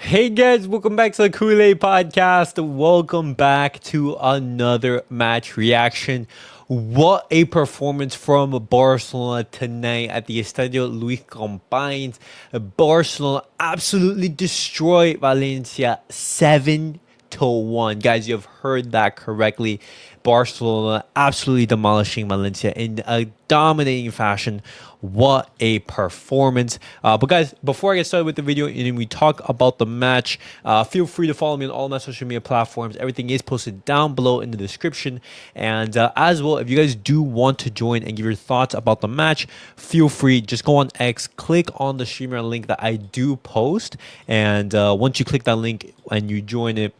Hey guys, welcome back to the Kool-Aid Podcast. Welcome back to another match reaction. What a performance from Barcelona tonight at the Estadio Lluís Companys. Barcelona absolutely destroyed Valencia 7-1. Guys, you have heard that correctly. Barcelona absolutely demolishing Valencia in a dominating fashion. What a performance. But guys, before I get started with the video and we talk about the match, feel free to follow me on all my social media platforms. Everything is posted down below in the description. And as well, if you guys do want to join and give your thoughts about the match, feel free. Just go on X, click on the streamer link that I do post. And once you click that link and you join it,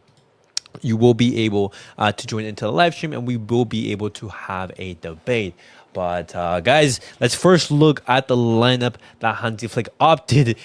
you will be able to join into the live stream and we will be able to have a debate. But guys, let's first look at the lineup that Hansi Flick opted,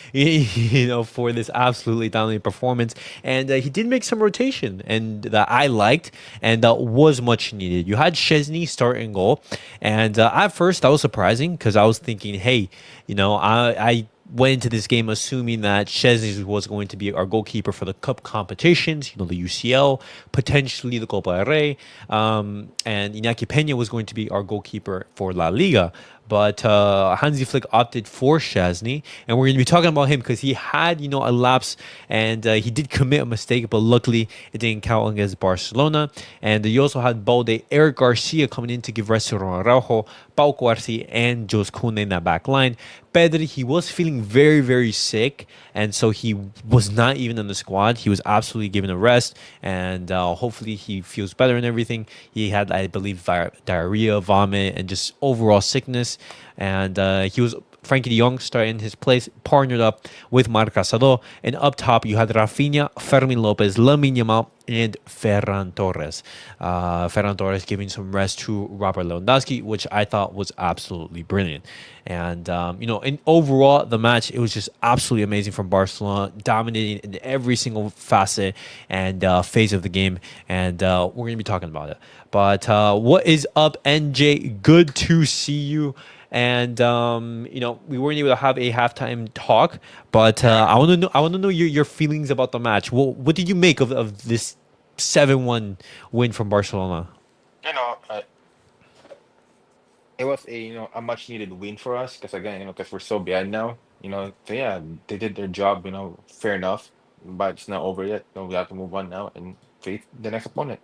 for this absolutely dominating performance. And he did make some rotation, and that I liked, and that was much needed. You had Szczesny start in goal, and at first that was surprising because I was thinking, hey, I went into this game assuming that Szczesny was going to be our goalkeeper for the cup competitions, the UCL, potentially the Copa del Rey, and Iñaki Peña was going to be our goalkeeper for La Liga. But Hansi Flick opted for Szczesny, and we're going to be talking about him because he had, a lapse, and he did commit a mistake, but luckily it didn't count against Barcelona. And you also had Balde, Eric Garcia coming in to give rest to Ron Araujo, Pau Cuarci, and Jos Koundé in that back line. Pedri, he was feeling very, very sick, and so he was not even in the squad. He was absolutely given a rest, and hopefully he feels better and everything. He had, I believe, diarrhea, vomit, and just overall sickness. And he was Frenkie de Jong starting his place, partnered up with Marc Casado. And up top, you had Raphinha, Fermín Lopez, Lamine Yamal, and Ferran Torres. Ferran Torres giving some rest to Robert Lewandowski, which I thought was absolutely brilliant. And, in overall, the match, it was just absolutely amazing from Barcelona, dominating in every single facet and phase of the game. And we're going to be talking about it. But what is up, NJ? Good to see you. And we weren't able to have a halftime talk, but I want to know your feelings about the match. What did you make of this 7-1 win from Barcelona? You know, uh, it was a much needed win for us because again, because we're so behind now. So yeah, they did their job. Fair enough, but it's not over yet. We have to move on now and face the next opponent.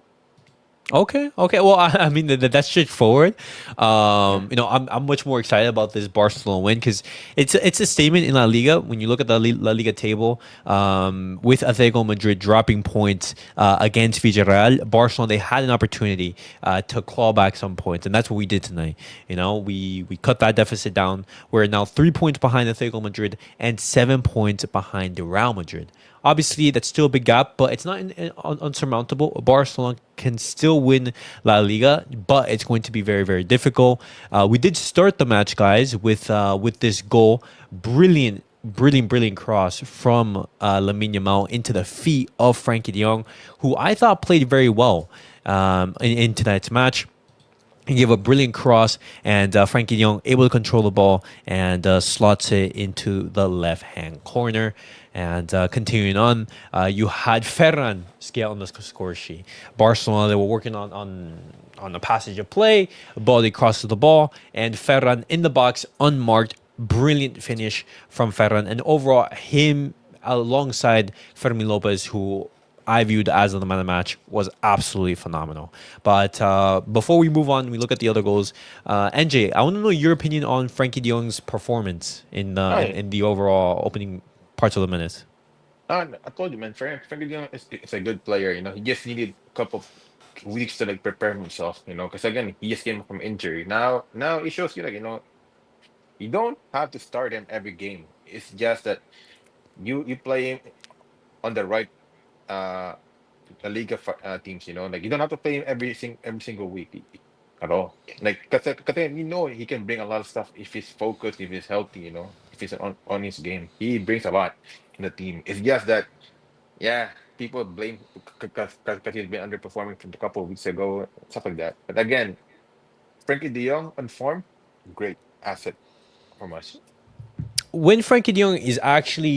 Okay. Well, I mean that's straightforward. Yeah. I'm much more excited about this Barcelona win because it's a statement in La Liga. When you look at the La Liga table, with Atletico Madrid dropping points against Villarreal, Barcelona they had an opportunity to claw back some points, and that's what we did tonight. We cut that deficit down. We're now 3 points behind Atletico Madrid and 7 points behind the Real Madrid. Obviously, that's still a big gap, but it's not unsurmountable. Barcelona can still win La Liga, but it's going to be very, very difficult. We did start the match, guys, with this goal. Brilliant cross from Lamine Yamal into the feet of Frenkie de Jong, who I thought played very well in tonight's match. He gave a brilliant cross, and Frenkie de Jong able to control the ball and slots it into the left-hand corner. And continuing on, you had Ferran scale on the score sheet. Barcelona, they were working on the passage of play. Balde crosses the ball, and Ferran in the box, unmarked. Brilliant finish from Ferran. And overall, him alongside Fermín Lopez, who I viewed as the man of the match, was absolutely phenomenal. But before we move on, we look at the other goals. NJ, I want to know your opinion on Frenkie de Jong's performance in I, the overall opening parts of the minutes. I told you, man. Frankie De Jong is a good player. He just needed a couple of weeks to like prepare himself. Because again, he just came from injury. Now it shows you you don't have to start him every game. It's just that you play him on the right uh La Liga teams. Like you don't have to play him every single week at all. Like because he can bring a lot of stuff if he's focused, if he's healthy. If he's on his game, he brings a lot in the team. It's just that yeah, people blame because he's been underperforming from a couple of weeks ago, stuff like that. But again, Frankie De Jong on form, great asset from us. When Frankie de Jong is actually,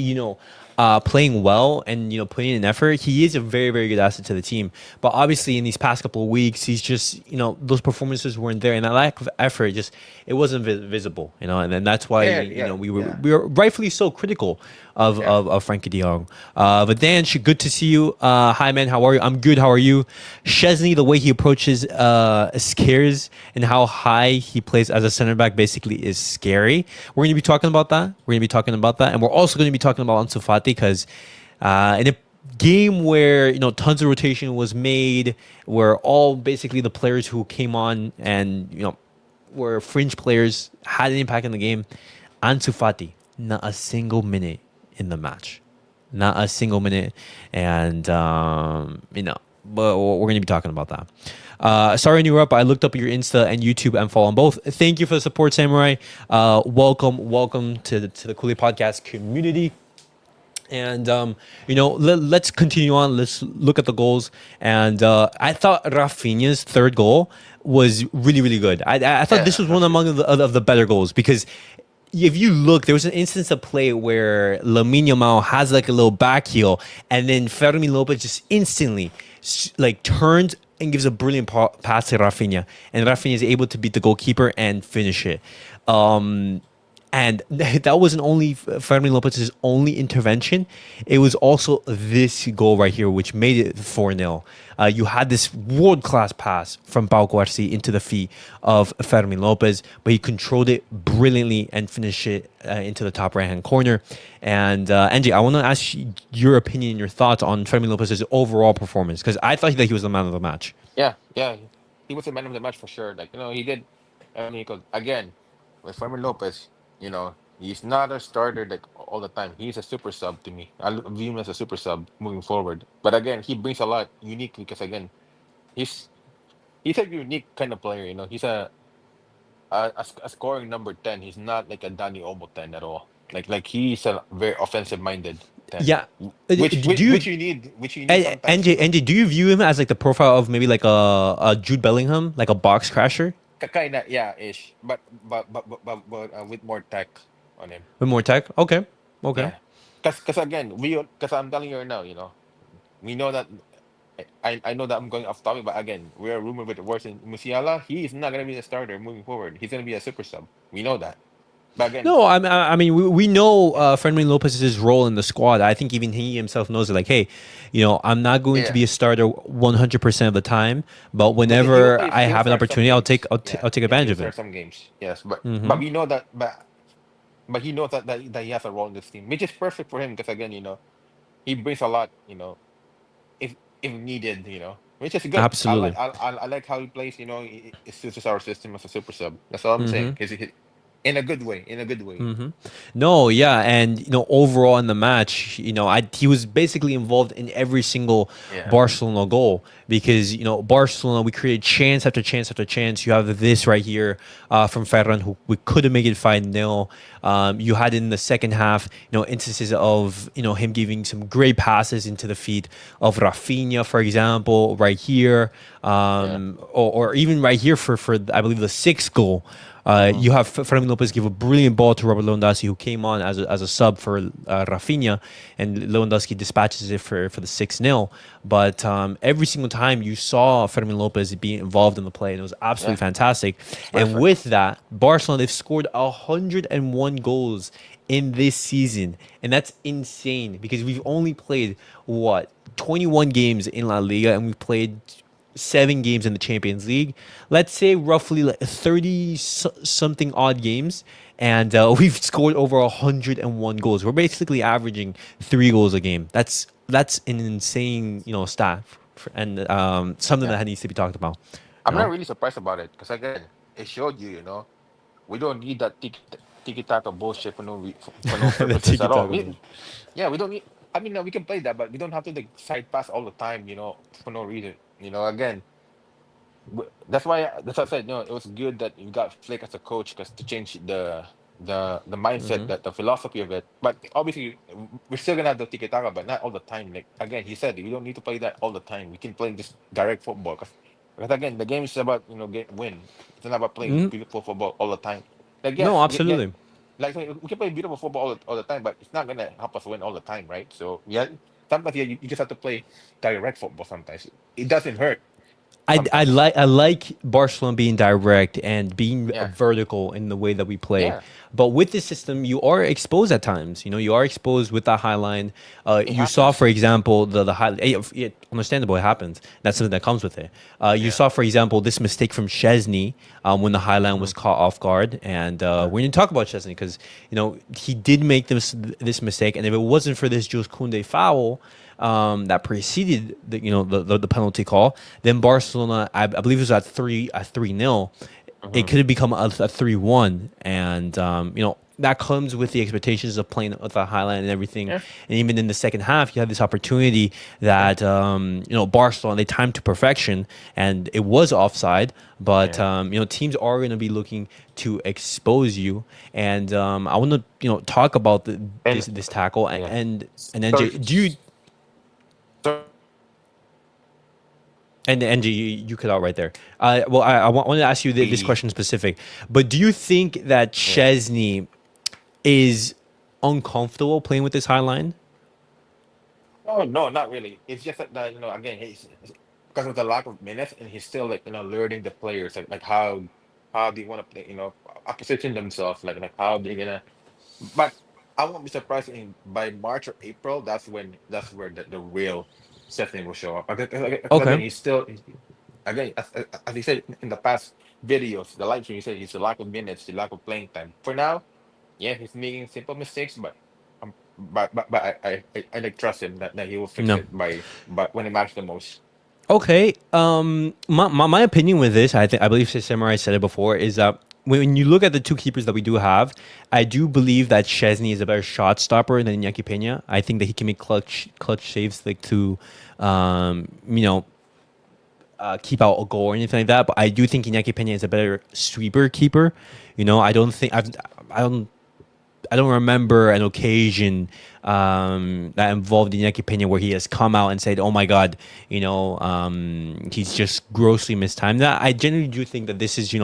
playing well and putting in effort, he is a very very good asset to the team. But obviously, in these past couple of weeks, he's just those performances weren't there, and that lack of effort just it wasn't visible. And then that's why Yeah, yeah, yeah, we were rightfully so critical of yeah. Frenkie de Jong. But Dan, good to see you. Hi man, how are you? I'm good. How are you? Chesney, the way he approaches scares and how high he plays as a center back basically is scary. We're going to be talking about that. And we're also going to be talking about Ansu Fati because in a game where tons of rotation was made, where all basically the players who came on and were fringe players had an impact in the game. Ansu Fati, not a single minute in the match, not a single minute, and but we're going to be talking about that. Sorry to interrupt, but I looked up your Insta and YouTube and follow on both. Thank you for the support, Samurai. Welcome to the Kool-Aid Podcast community. And let's continue on. Let's look at the goals. And I thought Raphinha's third goal was really really good. I thought this Yeah, was one among of the better goals because if you look, there was an instance of play where Lamine Yamal has like a little back heel, and then Fermín Lopez just instantly like turns and gives a brilliant pass to Raphinha, and Raphinha is able to beat the goalkeeper and finish it. And that wasn't only Fermín Lopez's only intervention. It was also this goal right here, which made it 4-0. You had this world-class pass from Pau Cuarci into the feet of Fermín Lopez, but he controlled it brilliantly and finished it into the top right-hand corner. And Angie, I want to ask your opinion, your thoughts on Fermín Lopez's overall performance, because I thought that he was the man of the match. yeah, yeah. He was the man of the match for sure. Like he did. I mean, again with Fermin Lopez, he's not a starter like all the time. He's a super sub to me. View him as a super sub moving forward. But again, he brings a lot uniquely because again, he's he's a unique kind of player. He's a scoring number 10. He's not like a Danny Olmo 10 at all. Like he's a very offensive minded 10. Yeah. Do you, Which you need sometimes. Angie, do you view him as like the profile of maybe like a Jude Bellingham, like a box crasher Kind of, yeah, ish, but with more tech on him. with more tech? Okay. Okay. Yeah, because again, because I'm telling you right now, we know that I know that I'm going off topic, but again, we are rumored with the worst in Musiala. He is not gonna be the starter moving forward. He's gonna be a super sub. We know that. But again, No, I mean, we know Fermin Lopez's role in the squad. I think even he himself knows it. Like, hey, I'm not going to yeah, be a starter 100% of the time, but he will whenever play. I He will have an start some opportunity, games. I'll Yeah, take yeah, he advantage will of start it. some games. Yes, but Hmm. we know that. But he knows that he has a role in this team, which is perfect for him because again, he brings a lot. If needed, which is good. Absolutely. I like how he plays. It suits our system as a super sub. That's all I'm saying. Hmm. Because in a good way, in a good way. Hmm. No, yeah, and overall in the match, he was basically involved in every single Yeah, Barcelona goal because Barcelona, we created chance after chance after chance. You have this right here from Ferran, who we couldn't make it 5-0. You had in the second half, instances of him giving some great passes into the feet of Rafinha, for example, right here, yeah. or even right here for I believe the sixth goal. Hmm. You have Fermín Lopez give a brilliant ball to Robert Lewandowski, who came on as a sub for Rafinha, and Lewandowski dispatches it for the 6-0. But every single time you saw Fermín Lopez being involved in the play, and it was absolutely Yeah, fantastic. it's And perfect. with that, Barcelona, they've scored 101 goals in this season, and that's insane because we've only played what 21 games in La Liga, and we've played 7 games in the Champions League. Let's say roughly like 30 something odd games, and we've scored over 101 goals. We're basically averaging 3 goals a game. That's an insane stat, and something Yeah, that needs to be talked about. I'm You not know, really surprised about it because again, it showed you. We don't need that tiki taka bullshit for no the purposes tiki at all. taka ball. Yeah, we don't need. I mean, we can play that, but we don't have to like side pass all the time. For no reason. Again, that's why. That's why I said. It was good that you got Flick as a coach because to change the mindset, Hmm. that the philosophy of it. But obviously, we're still gonna have the tiki taka, but not all the time. Like again, he said we don't need to play that all the time. We can play just direct football because again, the game is about get win. It's not about playing Hmm. beautiful football all the time. Like No, yes, absolutely. like we can play beautiful football all the time, but it's not gonna help us win all the time, right? So yeah, sometimes you just have to play direct football. Sometimes it doesn't hurt. Sometimes, I like Barcelona being direct and being yeah, vertical in the way that we play. yeah, But with this system, you are exposed at times. You know, you are exposed with that high line. it You saw, for happens. example, the high. Understandable, it happens. That's something that comes with it. You Yeah, saw, for example, this mistake from Chesney when the high line was hmm caught off guard. And yeah, we're going to talk about Chesney because he did make this mistake. And if it wasn't for this Jules Koundé foul, that preceded the penalty call, then Barcelona, I believe it was at 3-0. It hmm could have become a 3-1, and that comes with the expectations of playing with a highline and everything. yeah, And even in the second half, you had this opportunity yeah, that Barcelona, they timed to perfection, and it was offside. But yeah. teams are going to be looking to expose you, and I want to talk about And this tackle yeah, and so NJ. Do you so And NG, you cut out right there. Well, wanted to ask you this the question specific, but do you think that yeah. Chesney is uncomfortable playing with this high line? Oh no, not really. It's just that again he's because of the lack of minutes and he's still like learning the players like how do you want to play position themselves like how they're gonna. But I won't be surprised in by March or April. That's where the real Stephanie will show up. Because again, Okay. he's still again as he said in the past videos, the live stream, he said he's the lack of minutes, the lack of playing time. For now, yeah, he's making simple mistakes, but I like trust him that he will fix No. it by when it matters the most. Okay. My opinion with this, I believe Samurai said it before, is that when you look at the two keepers that we do have, I do believe that Chesney is a better shot stopper than Iñaki Peña. I think that he can make clutch saves like to, um, you know, keep out a goal or anything like that. But I do think Iñaki Peña is a better sweeper keeper. I don't think I don't I don't remember an occasion that involved Iñaki Peña where he has come out and said, "Oh my God, he's just grossly mistimed that." I generally do think that this is,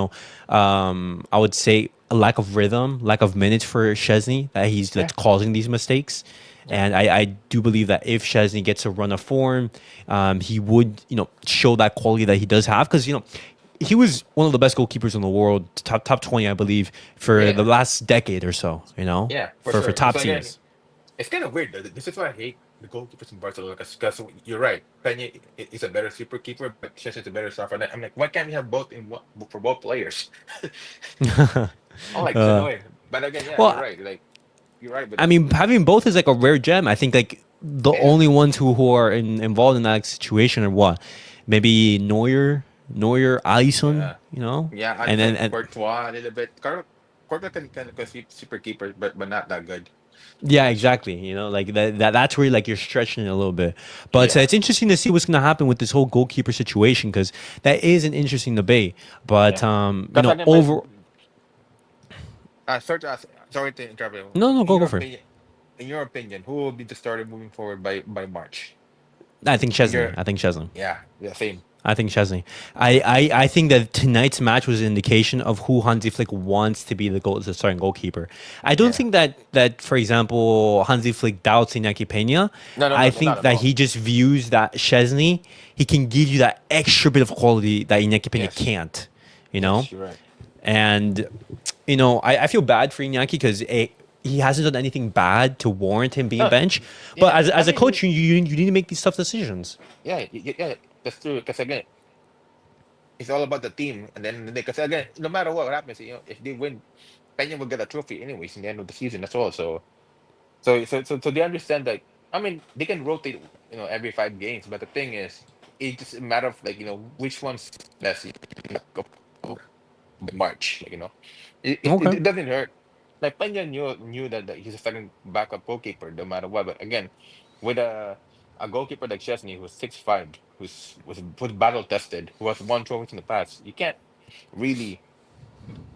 I would say a lack of rhythm, lack of minutes for Chesney that he's Yeah, that's causing these mistakes. yeah, And I do believe that if Chesney gets a run of form, he would, show that quality that he does have because, he was one of the best goalkeepers in the world, top 20, I believe, for the yeah, last decade or so, yeah, for for sure. top So again, teams. it's kind of weird. This is why I hate the goalkeepers in Barcelona because you're right. Peña is a better super keeper, but Chelsea is a better stopper. I'm like, why can't we have both in one for both players? I'm like, it's uh, annoying. But again, yeah, you're well, right. Like you're right with I that. mean, having both is like a rare gem. I think like the Yeah, only ones who are involved in that situation are what? Maybe Neuer, Alisson, yeah, yeah. and then And and Courtois a little bit. Courtois can super keeper, but not that good. yeah, That's true. exactly. Like that's where like you're stretching it a little bit. But Yeah, it's interesting to see what's going to happen with this whole goalkeeper situation because that is an interesting debate. But yeah. Because again, but over sorry to interrupt you. no, In go your for it. in your opinion, who will be the starter moving forward by March? I think In Chesney. your I think Chesney. yeah, yeah, same. I think Chesney. I think that tonight's match was an indication of who Hansi Flick wants to be the starting goalkeeper. I don't Yeah. think that for example Hansi Flick doubts Iñaki Peña. No, no, I no, not think at that all. he just views that Chesney he can give you that extra bit of quality that Iñaki Peña Yes, can't. You know, yes, you're right. and I feel bad for Iñaki because he hasn't done anything bad to warrant him being No, bench. But yeah. I as a mean, coach, you need to make these tough decisions. yeah, yeah. That's true. Because again, it's all about the team, and then because again, no matter what happens, if they win, Peña will get a trophy anyways in the end of the season as well. So they understand that. I mean, they can rotate, every 5 games, but the thing is, it's just a matter of like, which one's best. By March, Okay. it doesn't hurt. Like Peña knew that he's a second backup goalkeeper no matter what. But again, with a goalkeeper like Chesney who's 6'5", who's battle tested, who has won trophies in the past, you can't really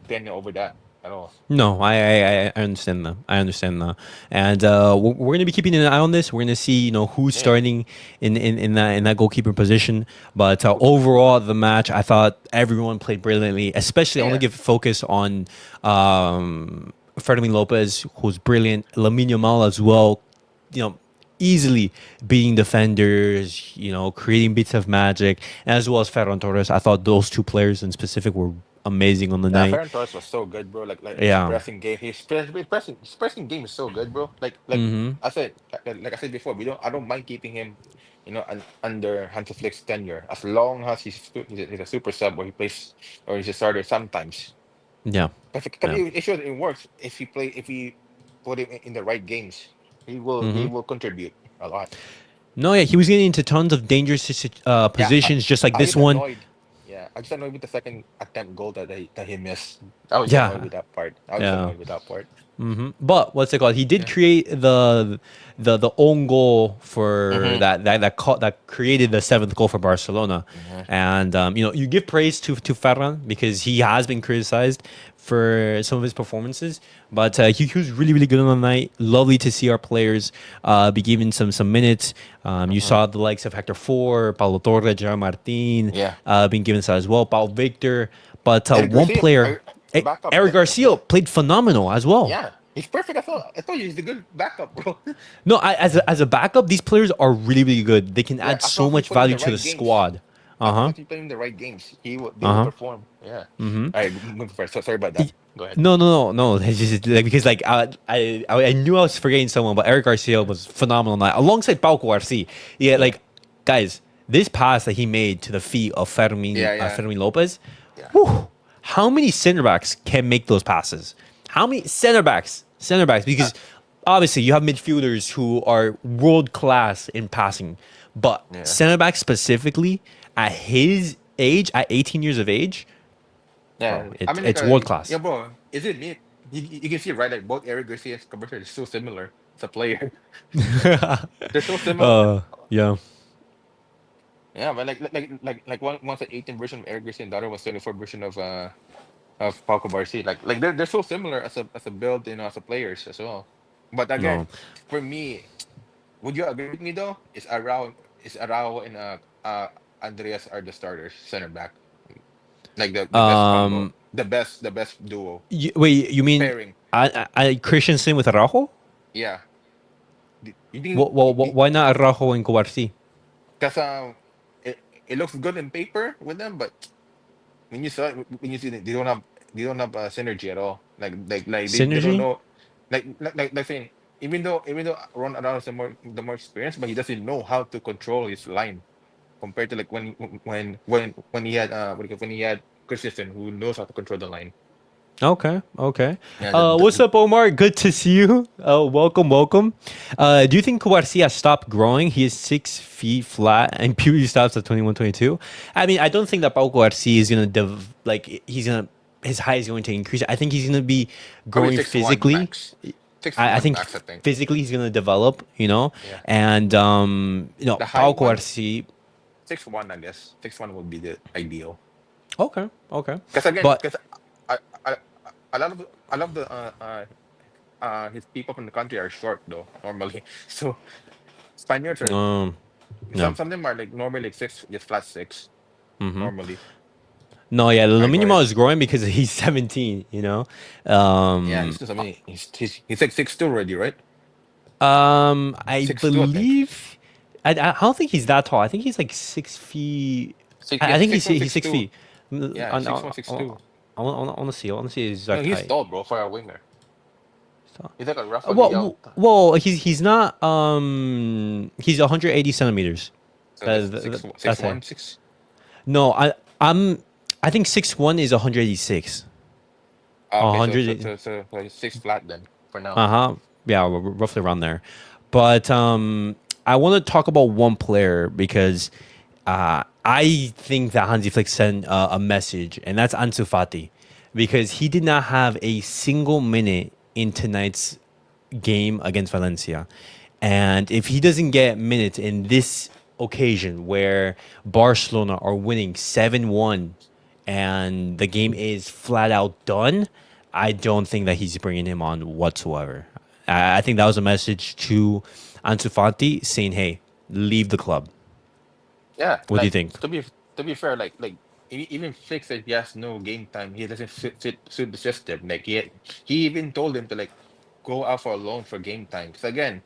Peña over that at all. No, I understand that. I understand that, and we're gonna be keeping an eye on this. We're gonna see, who's Yeah, starting in that goalkeeper position. But overall, the match, I thought everyone played brilliantly. Especially, I want to yeah, give focus on Fermín Lopez, who's brilliant, Lamine Yamal as well, easily beating defenders, creating bits of magic, as well as Ferran Torres. I thought those two players in specific were amazing on the Yeah, night. Ferran Torres was so good, bro. Like his Yeah. pressing game, his pressing game is so good, bro. Like Mm-hmm. I said, like I said before, I don't mind keeping him, under Hansi Flick's tenure as long as he's a super sub or he plays or he's a starter sometimes. Yeah. Because Yeah. it shows it works if we put him in the right games, he Mm-hmm. will contribute a lot. No, yeah, he was getting into tons of dangerous Yeah, positions, just like I this get one. annoyed. Yeah, I just annoyed with the second attempt goal that he missed. I was just annoyed Yeah. with that part. I was just Yeah. annoyed with that part. But what's it called? He did Yeah. create the own goal for Mm-hmm. that created the seventh goal for Barcelona, Mm-hmm. and you give praise to Ferran because he has been criticized for some of his performances, but he was really good on the night. Lovely to see our players be given some minutes. You Mm-hmm. saw the likes of Hector Four, Paulo Torre, Gerard Martin Yeah. being given that as well. Paul Victor, but Eric one Garcia, player. the backup. Eric Garcia played phenomenal as well. Yeah, he's perfect. I thought you he's a good backup, bro. No, as a backup, these players are really good. They can Yeah, add as long so as you much put him in value the to the right games. squad. Uh As long huh. as you play in the right games, they Uh will huh. perform. Yeah. All right, moving first. Sorry about that. Go ahead. No. It's just like because like I knew I was forgetting someone, but Eric Garcia was phenomenal night alongside Pau Cuarci. Yeah, Yeah. like guys, this pass that he made to the feet of Yeah. Yeah. Fermin Lopez. Yeah. Whew, how many center backs can make those passes? How many center backs? Center backs Uh, because obviously you have midfielders who are world class in passing, but yeah. center back specifically at his age, at 18 years of age, Yeah. bro, I it's mean, like, it's world class. yeah, bro. Is it me? You can see right, like both Eric Garcia and Cabrera are so similar as a player. They're so similar. Yeah. Yeah, but like one's an 18 version of Eric Garcia and the other was 24 version of Paco Barci. Like they're so similar as a build, as a players as well. But again, No. for me, would you agree with me though? Is Arao and Andreas are the starters, center back, like the best combo, Um. the best duo Wait, you mean pairing. Christensen with Araujo? Yeah, you think Why not Araujo and Cubarsí? because it looks good in paper with them, but when you see that they don't have synergy at all. Like they don't Synergy? know, like saying even though Ron Arao is the more experienced, but he doesn't know how to control his line compared to like when he had when he had Christensen who knows how to control the line. Okay. Yeah, What's up, Omar? Good to see you. Welcome. Do you think Cubarsí has stopped growing? He is 6 feet flat and puberty stops at 21, 22. I mean, I don't think that Pau Cubarsí is gonna his height is going to increase. I think he's gonna be probably growing 6'1" physically. max. Six I one think max, I think. physically he's gonna develop, Yeah, and the Pau height one Cubarsí. 6'1", I guess 6'1" would be the ideal. Okay, Because again, but because I, I I love the his people from the country are short though normally. So Spaniards are yeah. some of them are like normally like six, just flat six Mm-hmm. normally. No, yeah, All right, go Lamine ahead. Yamal is growing because he's 17. Yeah, he's still something. He's like 6'2" already, right? I 6'2", I think. believe. I don't think he's that tall. I think he's like 6 feet. Six, I yeah, think six one, he's six six two. feet. Mm, Yeah, 6'1", 6'2". I want to see. I want to see his No, exact he's height. tall, bro, for a winger. So- He's like a Rafa Leao. He's not. He's 180 centimeters. So that's six That's six it. one six. No, I think 6'1" is 186. Okay, so 100. he's six flat then for now. Uh-huh. Yeah, roughly around there. But I want to talk about one player because I think that Hansi Flick sent a message, and that's Ansu Fati, because he did not have a single minute in tonight's game against Valencia. And if he doesn't get minutes in this occasion where Barcelona are winning 7-1 and the game is flat out done, I don't think that he's bringing him on whatsoever. I think that was a message to Ansu Fati saying, hey, leave the club. Yeah, What do you think? to be fair, like even Flick said he has no game time. He doesn't suit the system. Like he even told him to like go out for a loan for game time. Because again,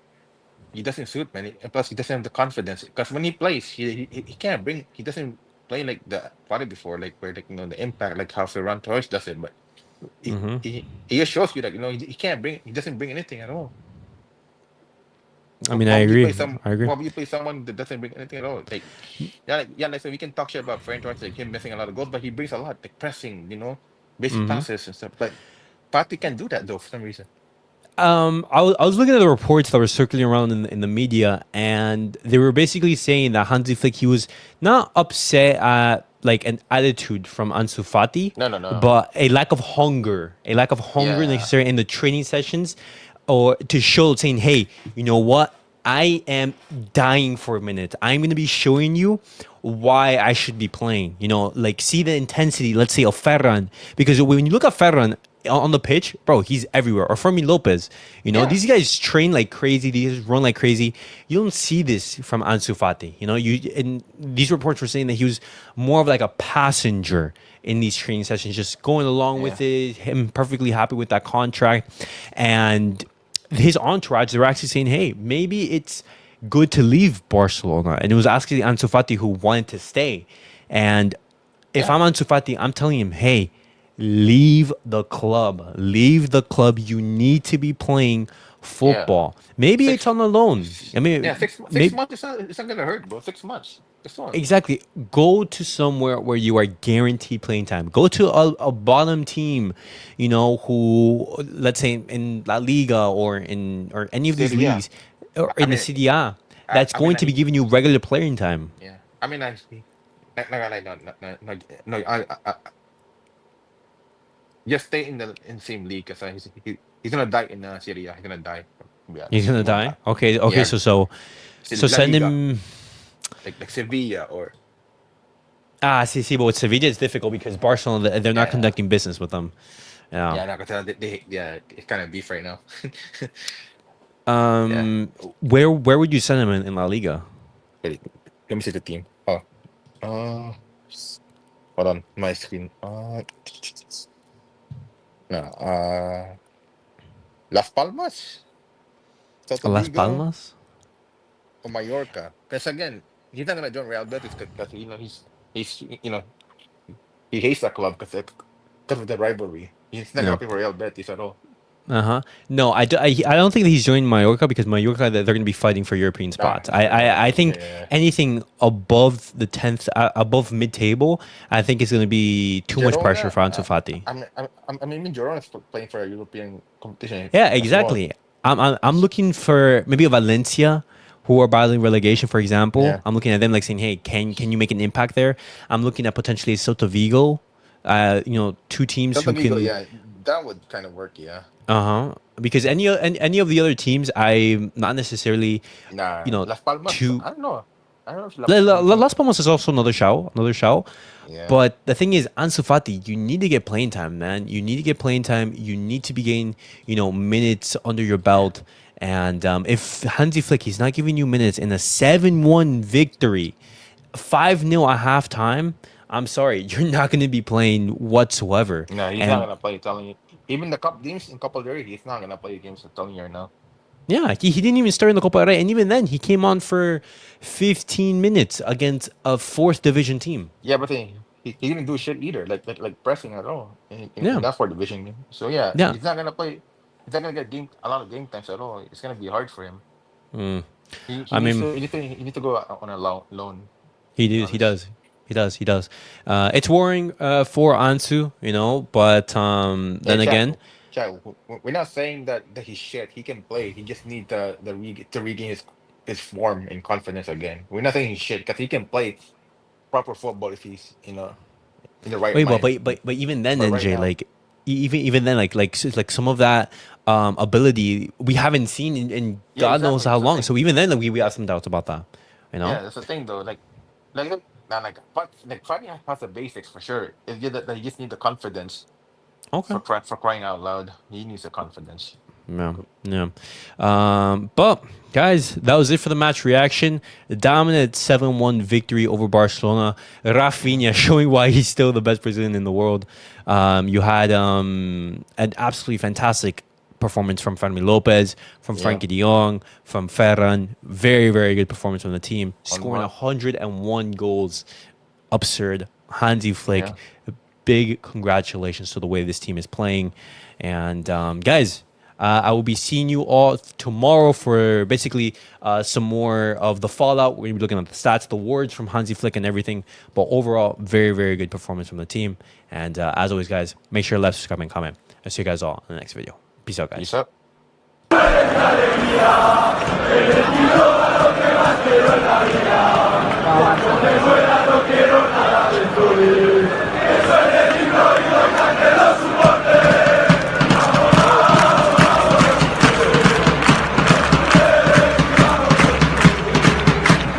he doesn't suit man. And plus, he doesn't have the confidence. Because when he plays, he can't bring. He doesn't play like the body before, like where like the impact, like how Ferran Torres does it. But Mm-hmm. he just shows you that he can't bring. He doesn't bring anything at all. I mean, I Why would you agree. play some? I agree. Why would you play someone that doesn't bring anything at all? Like, yeah, like so we can talk shit about Ferran Torres, like him missing a lot of goals, but he brings a lot, like pressing, basic Mm-hmm. passes and stuff. But Fati can do that though for some reason. I was looking at the reports that were circulating around in the media, and they were basically saying that Hansi Flick, he was not upset at like an attitude from Ansu Fati, No, no, no. but a lack of hunger Yeah, necessary in the training sessions, or to show saying, hey, you know what? I am dying for a minute. I'm going to be showing you why I should be playing. Like see the intensity, let's say, of Ferran. Because when you look at Ferran on the pitch, bro, he's everywhere. Or Fermín Lopez. yeah, These guys train like crazy. These guys run like crazy. You don't see this from Ansu Fati. And these reports were saying that he was more of like a passenger in these training sessions, just going along yeah, with it, him perfectly happy with that contract. And his entourage, they were actually saying, hey, maybe it's good to leave Barcelona. And it was actually Ansu Fati who wanted to stay. And if yeah. I'm Ansu Fati, I'm telling him, hey, leave the club. Leave the club. You need to be playing Yeah. football. Maybe it's Six, on a loan. I yeah, mean, 6 maybe months. It's not gonna hurt, bro. 6 months. It's on. exactly. Go to somewhere where you are guaranteed playing time. Go to a bottom team, who, let's say in La Liga or any of these Serie A. leagues, or I in the mean, CDA, that's I mean, going to be giving you regular playing time. yeah. I mean, not gonna lie, no. Just stay in the same league because he's gonna die in Serie A. He's gonna die. To be He's honest, he gonna won't. die. Okay, okay. Yeah, So La send Liga, him. like Sevilla or See, but with Sevilla, it's difficult because Barcelona, they're not yeah, conducting business with them. Yeah. yeah. No, because yeah, it's kind of beef right now. Yeah. Um, where would you send him in La Liga? Wait, let me see the team. Oh, hold on, my screen. No, Las Palmas, Celta Las Vigo, Palmas. or Mallorca. Because again, he's not gonna join Real Betis because he's he hates that club because of the rivalry. He's not Yeah. happy for Real Betis at all. Uh-huh. No, I don't think that he's joining Mallorca because Mallorca, they're going to be fighting for European Nah, spots. he's not gonna. I Yeah, think yeah. anything above the 10th, above mid-table, I think it's going to be too much pressure Girona. for Ansu Fati. I mean, Girona is playing for a European competition Yeah, as well. exactly. I'm looking for maybe a Valencia who are battling relegation, for example. Yeah, I'm looking at them like saying, hey, can you make an impact there? I'm looking at potentially Celta Vigo, two teams Celta who Vigo. can. Yeah, that would kind of work. Yeah. Uh-huh. Because any of the other teams, I'm not necessarily, you Nah, know, Las Palmas. too. I don't know. I don't know if Las Palmas. Las Palmas is also another show, another show. Yeah. But the thing is, Ansu Fati, you need to get playing time, man. You need to get playing time. You need to be getting, minutes under your Yeah. belt. And if Hansi Flick, he's not giving you minutes in a 7-1 victory, 5-0 at halftime, I'm sorry, you're not going to be playing whatsoever. No, he's not And gonna play. Telling you, even the cup games in Copa del Rey, he's not gonna play games. I'm telling you right now. yeah, he didn't even start in the Copa del Rey. And even then, he came on for 15 minutes against a fourth division team. Yeah, but he didn't do shit either. Like pressing at all in Yeah. that four division game. So yeah, Yeah. he's not gonna play. He's not gonna get a lot of game times at all. It's gonna be hard for him. Mm. He I needs mean, to he needs to go on a loan. To be he honest. does. He does. It's worrying for Ansu, but Yeah, then again, We're not saying that he's shit. He can play. He just needs to regain his form and confidence again. We're not saying he's shit because he can play proper football if he's in the right wait, mind. but even then, But right NJ, now, like even then, like some of that ability we haven't seen in yeah, God knows exactly. how That's the long. thing. So even then, like, we have some doubts about that, you know? Yeah, that's the thing though. Like not like Fadi has the basics for sure. It's just that he just need the confidence Okay. for crying out loud. He needs the confidence. Yeah. But guys, that was it for the match reaction. Dominant 7-1 victory over Barcelona. Raphinha showing why he's still the best Brazilian in the world. You had an absolutely fantastic performance from Fermín Lopez, from Frenkie de Jong, from Ferran. Very, very good performance from the team. Scoring 101 goals. Absurd. Hansi Flick. Big congratulations to the way this team is playing. And guys, I will be seeing you all tomorrow for basically some more of the fallout. We're going to be looking at the stats, the awards from Hansi Flick and everything. But overall, very, very good performance from the team. And as always, guys, make sure to like, subscribe, and comment. I'll see you guys all in the next video. Peace out, guys. Peace out.